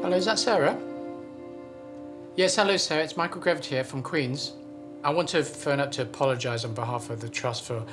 Hello, is that Sarah? Yes, hello Sarah, it's Michael Grevitt here from Queen's. I want to phone up to apologise on behalf of the Trust for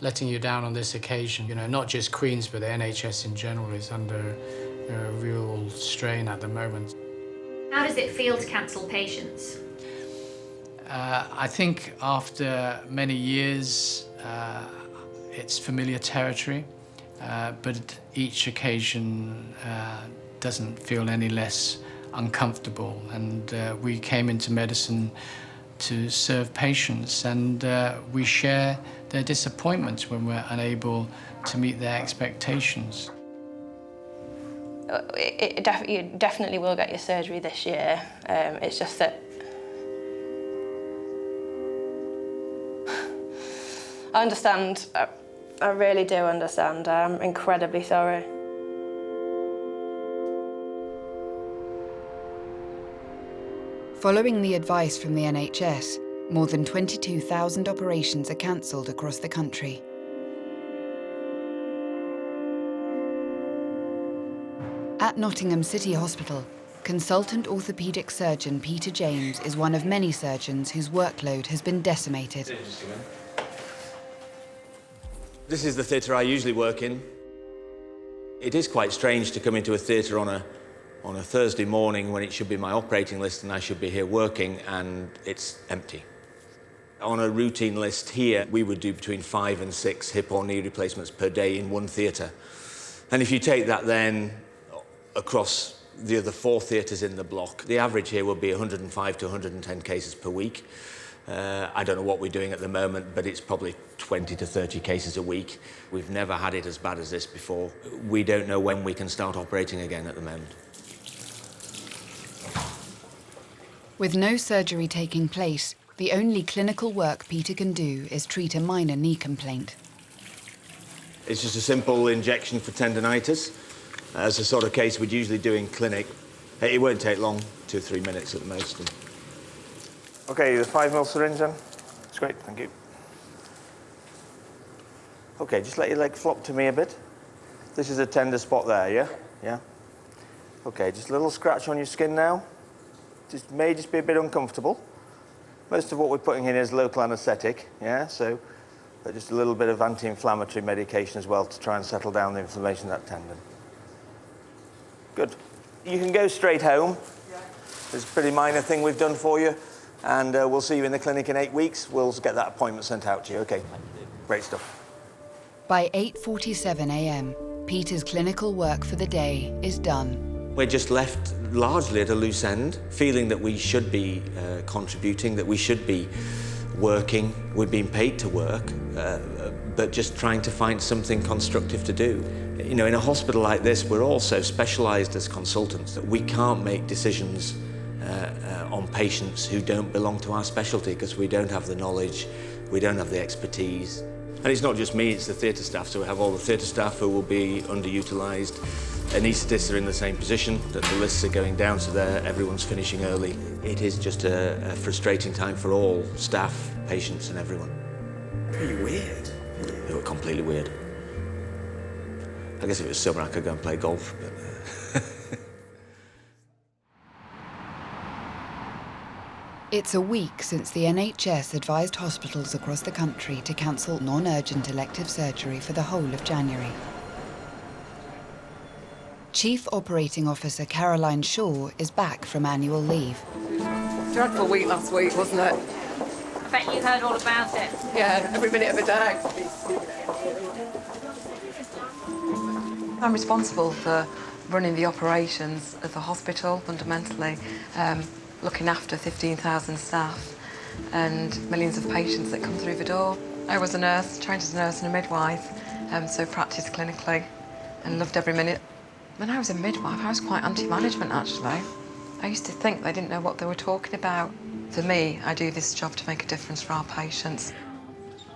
letting you down on this occasion. You know, not just Queen's, but the NHS in general is under a real strain at the moment. How does it feel to cancel patients? I think after many years, it's familiar territory, but each occasion doesn't feel any less uncomfortable. And we came into medicine to serve patients, and we share their disappointment when we're unable to meet their expectations. You definitely will get your surgery this year. It's just that I understand. I really do understand. I'm incredibly sorry. Following the advice from the NHS, more than 22,000 operations are cancelled across the country. At Nottingham City Hospital, consultant orthopaedic surgeon Peter James is one of many surgeons whose workload has been decimated. This is the theatre I usually work in. It is quite strange to come into a theatre on a Thursday morning when it should be my operating list and I should be here working, and it's empty. On a routine list here, we would do between 5 and 6 hip or knee replacements per day in one theatre. And if you take that then across the other 4 theatres in the block, the average here will be 105 to 110 cases per week. I don't know what we're doing at the moment, but it's probably 20 to 30 cases a week. We've never had it as bad as this before. We don't know when we can start operating again at the moment. With no surgery taking place, the only clinical work Peter can do is treat a minor knee complaint. It's just a simple injection for tendinitis. As a sort of case we'd usually do in clinic. It won't take long, 2 or 3 minutes at the most. OK, the 5mm syringe then. That's great, thank you. OK, just let your leg flop to me a bit. This is a tender spot there, yeah? Yeah? OK, just a little scratch on your skin now. May just be a bit uncomfortable. Most of what we're putting in is local anaesthetic, yeah? So just a little bit of anti-inflammatory medication as well to try and settle down the inflammation of that tendon. Good. You can go straight home. It's a pretty minor thing we've done for you. And we'll see you in the clinic in 8 weeks. We'll get that appointment sent out to you. OK, great stuff. By 8:47 a.m, Peter's clinical work for the day is done. We're just left largely at a loose end, feeling that we should be contributing, that we should be working. We're being paid to work, but just trying to find something constructive to do. You know, in a hospital like this, we're all so specialised as consultants that we can't make decisions on patients who don't belong to our specialty because we don't have the knowledge, we don't have the expertise. And it's not just me, it's the theatre staff, so we have all the theatre staff who will be underutilised. Anaesthetists are in the same position, that the lists are going down, so everyone's finishing early. It is just a frustrating time for all staff, patients and everyone. Pretty weird. They were completely weird. I guess if it was summer I could go and play golf, but... It's a week since the NHS advised hospitals across the country to cancel non-urgent elective surgery for the whole of January. Chief Operating Officer Caroline Shaw is back from annual leave. Dreadful week last week, wasn't it? I bet you heard all about it. Yeah, every minute of the day. I'm responsible for running the operations of the hospital, fundamentally, looking after 15,000 staff and millions of patients that come through the door. I was a nurse, trained as a nurse and a midwife, so practised clinically and loved every minute. When I was a midwife, I was quite anti-management, actually. I used to think they didn't know what they were talking about. For me, I do this job to make a difference for our patients.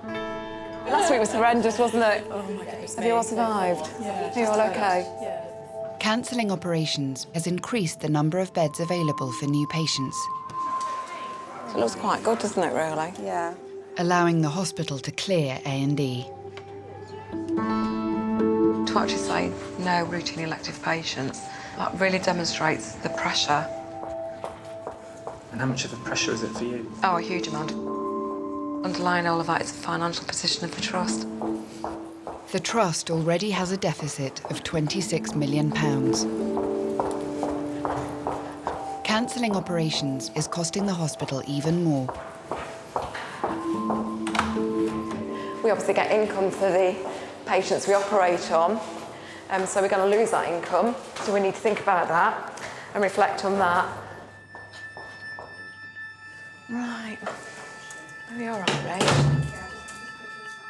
Last week was horrendous, wasn't it? Oh my goodness. Have you all survived? Yeah. Are you all okay? Yeah. Cancelling operations has increased the number of beds available for new patients. It looks quite good, doesn't it, really? Yeah. Allowing the hospital to clear A&E. To actually say no routine elective patients That really demonstrates the pressure. And how much of a pressure is it for you? Oh, a huge amount. Underlying all of that is the financial position of the Trust. The Trust already has a deficit of £26 million. Cancelling operations is costing the hospital even more. We obviously get income for the patients we operate on, so we're going to lose that income. So we need to think about that and reflect on that. Right. Are we all right, Ray?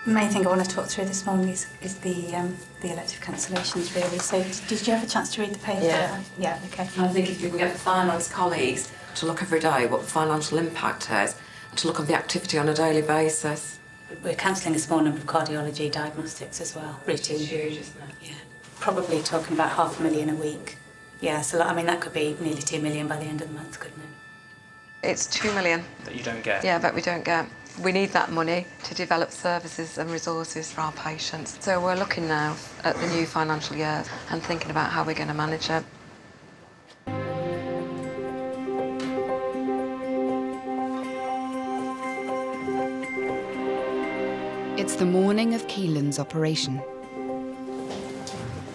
The main thing I want to talk through this morning is the elective cancellations, really. So did you have a chance to read the paper? Yeah. Yeah, OK. I think if you can get the finance colleagues to look every day what the financial impact is, and to look on the activity on a daily basis. We're cancelling a small number of cardiology diagnostics as well. Routine. It's huge, isn't it? Yeah. Probably talking about £500,000 a week. Yeah, so I mean, that could be nearly £2 million by the end of the month, couldn't it? It's £2 million. That you don't get? Yeah, that we don't get. We need that money to develop services and resources for our patients. So we're looking now at the new financial year and thinking about how we're going to manage it. It's the morning of Keelan's operation.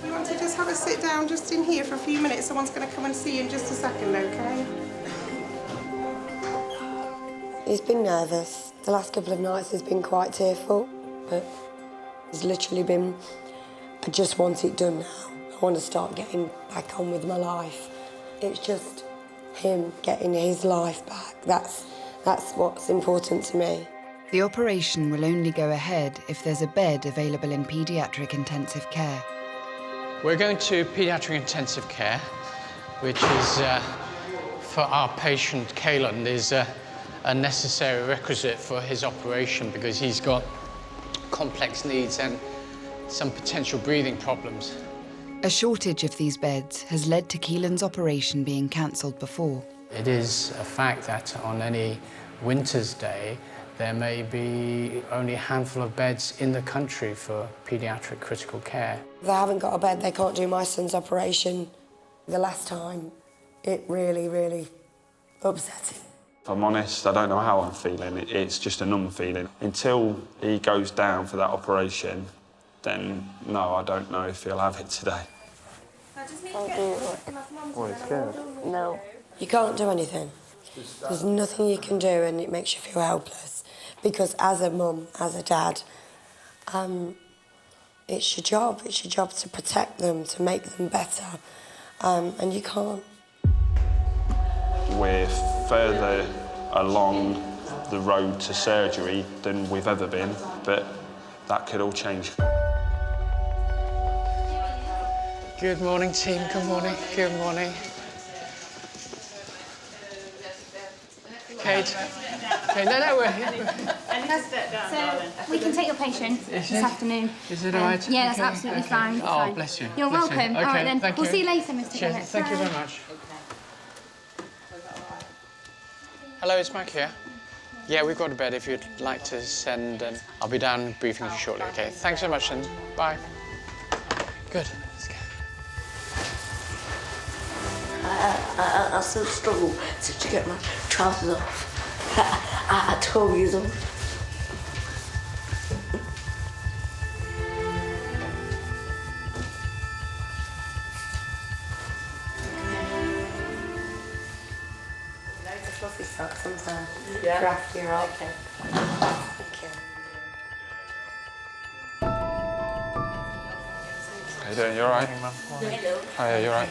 We want to just have a sit down just in here for a few minutes. Someone's going to come and see you in just a second, OK? He's been nervous. The last couple of nights he's been quite tearful, but he's literally been, I just want it done now. I want to start getting back on with my life. It's just him getting his life back. That's what's important to me. The operation will only go ahead if there's a bed available in paediatric intensive care. We're going to paediatric intensive care, which is, for our patient, Kaylan, is a necessary requisite for his operation because he's got complex needs and some potential breathing problems. A shortage of these beds has led to Keelan's operation being cancelled before. It is a fact that on any winter's day, there may be only a handful of beds in the country for paediatric critical care. They haven't got a bed, they can't do my son's operation. The last time, it really, really upset him. If I'm honest, I don't know how I'm feeling. It's just a numb feeling. Until he goes down for that operation, then no, I don't know if he'll have it today. Oh, he's scared? No. You can't do anything. There's nothing you can do and it makes you feel helpless. Because as a mum, as a dad, it's your job. It's your job to protect them, to make them better. And you can't. We're further along the road to surgery than we've ever been, but that could all change. Good morning, team. Good morning. Good morning. Kate. Okay, no, we're here. So we can take your patient this afternoon. Is it all right? Yeah, that's Okay, absolutely okay. fine. Oh, fine. bless you. You're Bless you. welcome. Okay, All right, then. thank We'll you. see you later, Mr. Cheers. Bennett. Thank you Bye. very much. Hello, it's Mike here. Yeah, we've got a bed if you'd like to send, and I'll be down briefing you shortly, OK? Thanks so much, and bye. Good. Let's go. I still struggle to get my trousers off at 12 years old. Loads of fluffy socks sometimes. Yeah. Crafty, you're right. Okay. Thank you. How you doing? You all right? Hi, you all right?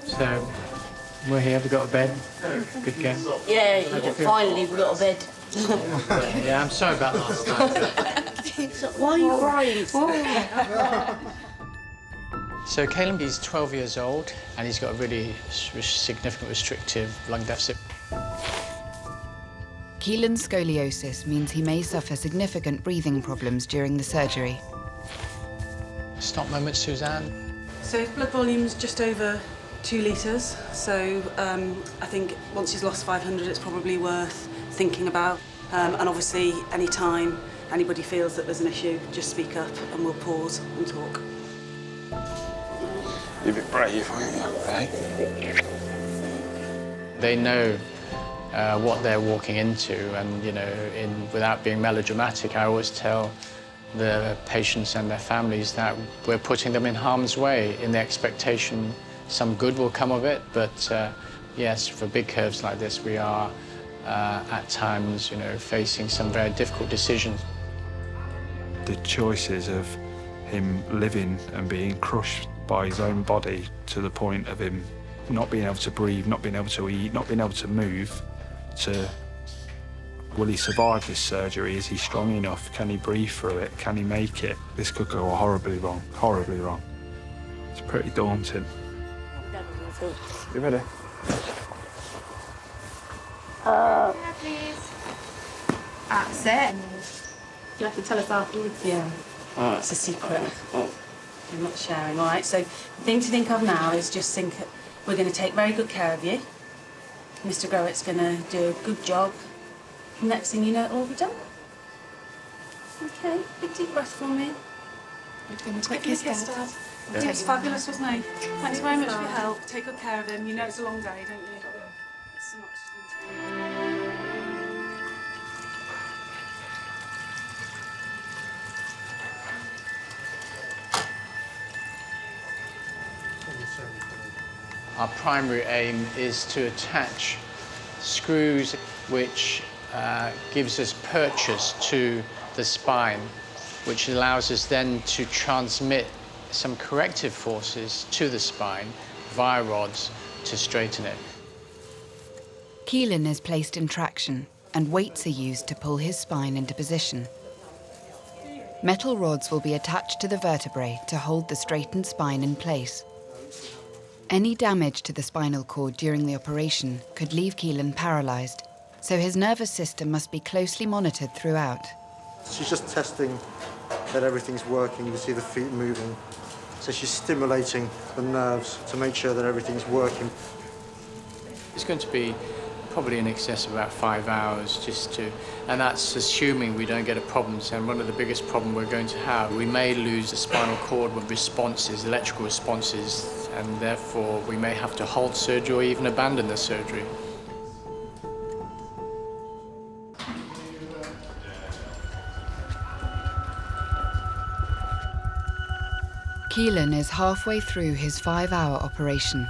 So, we're here. We've got a bed. Good game. Yeah, finally we got a bed. Yeah, I'm sorry about last time. Why are you crying? So Caleb, he's 12 years old and he's got a really significant restrictive lung deficit. Keelan's scoliosis means he may suffer significant breathing problems during the surgery. Stop moment, Suzanne. So his blood volume's just over 2 litres, so I think once he's lost 500 it's probably worth thinking about. And obviously any time anybody feels that there's an issue, just speak up and we'll pause and talk. You're a bit brave, aren't you? Eh? They know what they're walking into, and, you know, without being melodramatic, I always tell the patients and their families that we're putting them in harm's way in the expectation some good will come of it. But yes, for big curves like this, we are at times, you know, facing some very difficult decisions. The choices of him living and being crushed by his own body to the point of him not being able to breathe, not being able to eat, not being able to move, to will he survive this surgery? Is he strong enough? Can he breathe through it? Can he make it? This could go horribly wrong, horribly wrong. It's pretty daunting. You ready? Please. That's it. You have to tell us afterwards. Yeah. It's a secret. I'm not sharing, all right? So the thing to think of now is just think we're going to take very good care of you. Mr. Growett's going to do a good job. Next thing you know, it'll all be done. Okay, big deep breath for me. Quick kiss, Dad. He was fabulous, wasn't he? Thanks very much for your help. Take good care of him. You know it's a long day, don't you? It's so much. Our primary aim is to attach screws which gives us purchase to the spine, which allows us then to transmit some corrective forces to the spine via rods to straighten it. Keelan is placed in traction and weights are used to pull his spine into position. Metal rods will be attached to the vertebrae to hold the straightened spine in place. Any damage to the spinal cord during the operation could leave Keelan paralysed, so his nervous system must be closely monitored throughout. She's just testing that everything's working. You can see the feet moving. So she's stimulating the nerves to make sure that everything's working. It's going to be probably in excess of about 5 hours and that's assuming we don't get a problem. So one of the biggest problems we're going to have, we may lose the spinal cord with responses, electrical responses, and therefore we may have to halt surgery or even abandon the surgery. Keelan is halfway through his 5-hour operation.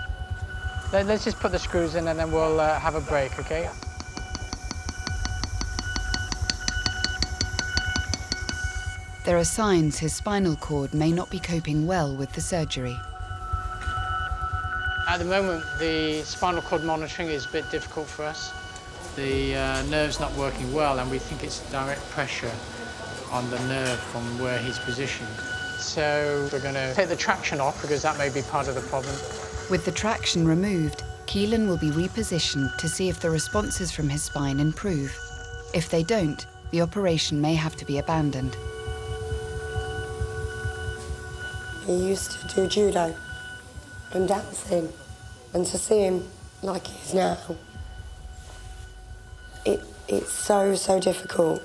Let's just put the screws in and then we'll have a break, okay? There are signs his spinal cord may not be coping well with the surgery. At the moment, the spinal cord monitoring is a bit difficult for us. The nerve's not working well, and we think it's direct pressure on the nerve from where he's positioned. So we're going to take the traction off because that may be part of the problem. With the traction removed, Keelan will be repositioned to see if the responses from his spine improve. If they don't, the operation may have to be abandoned. He used to do judo and dancing, and to see him like he is now, it's so difficult.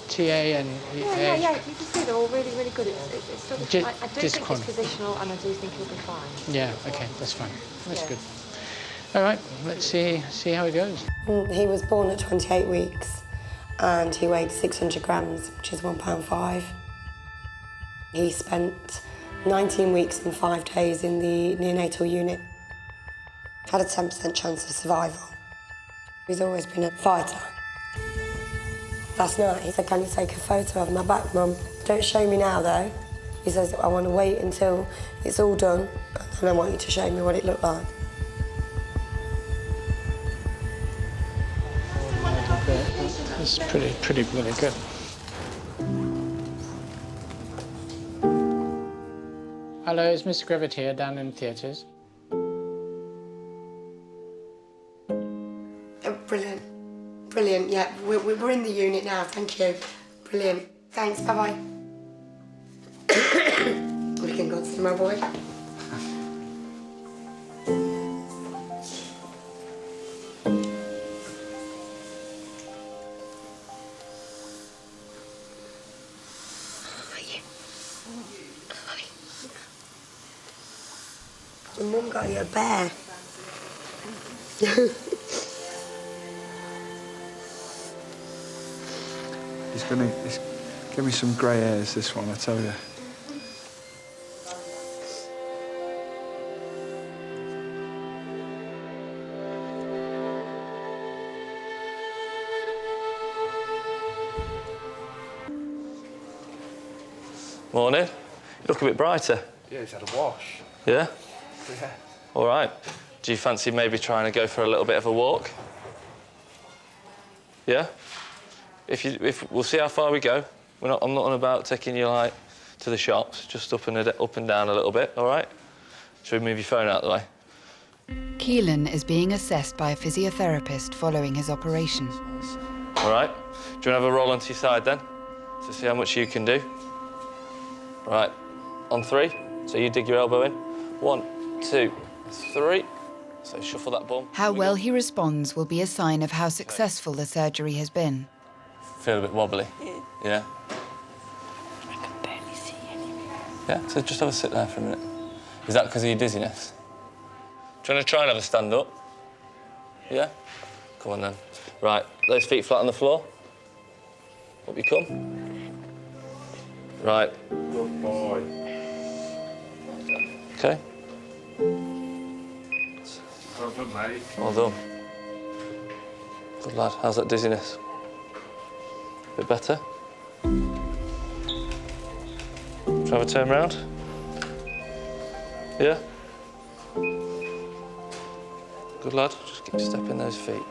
TA and Yeah, you can see they're all really, really good. It's sort of, I do think it's chronic. positional, and I do think he'll be fine. Yeah, okay, that's fine. That's good. All right, let's see how it goes. He was born at 28 weeks, and he weighed 600 grams, which is £1.5. He spent 19 weeks and 5 days in the neonatal unit. Had a 10% chance of survival. He's always been a fighter. Last night, he said, "Can you take a photo of my back, Mum? Don't show me now, though." He says, "I want to wait until it's all done, and then I want you to show me what it looked like." It's pretty really good. Hello, it's Mr. Griffith here, down in theatres. Brilliant. Brilliant, yeah. We're in the unit now, thank you. Brilliant. Thanks, bye-bye. We can go see my boy. And Mum got you a bear. He's give me some grey hairs, this one, I tell you. Morning. You look a bit brighter. Yeah, he's had a wash. Yeah? Yeah. All right. Do you fancy maybe trying to go for a little bit of a walk? Yeah? If we'll see how far we go. I'm not on about taking you like to the shops, just up and down a little bit. All right? Should we move your phone out of the way? Keelan is being assessed by a physiotherapist following his operation. All right. Do you want to have a roll onto your side then, to see how much you can do? Right. On 3. So you dig your elbow in. 1, 2, 3. So shuffle that bum. How well he responds will be a sign of how successful the surgery has been. Feel a bit wobbly? Yeah. I can barely see anything. Yeah, so just have a sit there for a minute. Is that because of your dizziness? Do you want to try and have a stand up? Yeah? Come on then. Right, those feet flat on the floor. Up you come. Right. Good boy. Okay. Well done, mate. Well done. Good lad. How's that dizziness? Bit better? Shall I have a turn round? Yeah? Good lad. Just keep stepping those feet.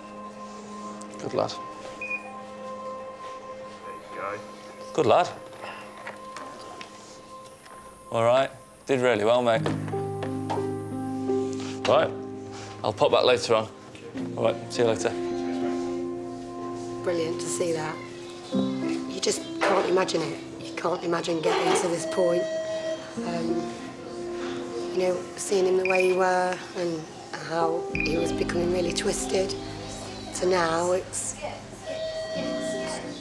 Good lad. There you go. Good lad. All right. Did really well, mate. Right. I'll pop back later on. All right. See you later. Brilliant to see that. You just can't imagine it. You can't imagine getting to this point. You know, seeing him the way he were and how he was becoming really twisted to now,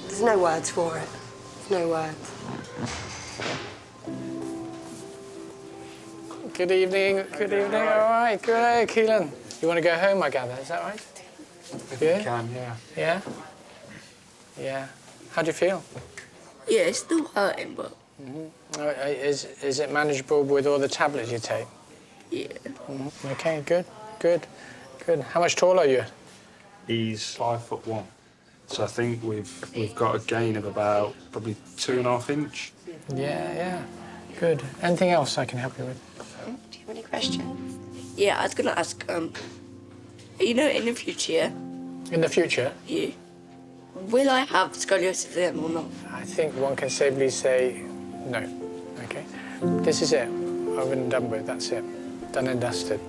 there's no words for it. There's no words. Good evening. Good evening. All right. Good. Keelan, you want to go home, I gather. Is that right? If you can, yeah. Yeah? Yeah. How do you feel? Yeah, it's still hurting, but... Is it manageable with all the tablets you take? Yeah. OK, good. How much tall are you? He's 5'1". So I think we've got a gain of about probably 2.5 inch. Yeah. Good. Anything else I can help you with? Do you have any questions? Yeah, I was going to ask, you know, in the future... In the future? Yeah. Will I have scoliosis then or not? I think one can safely say no. OK? This is it. Over and done with. That's it. Done and dusted.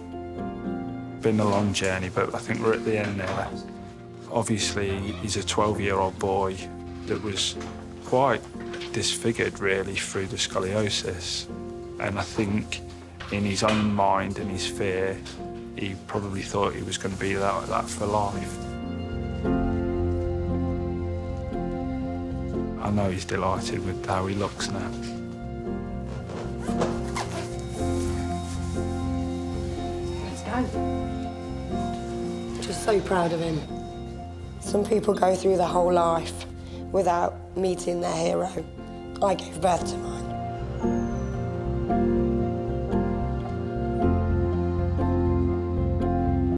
Been a long journey, but I think we're at the end now. Obviously, he's a 12-year-old boy that was quite disfigured, really, through the scoliosis. And I think in his own mind and his fear, he probably thought he was going to be like that for life. I know he's delighted with how he looks now. Let's go. Just so proud of him. Some people go through their whole life without meeting their hero. I gave birth to mine.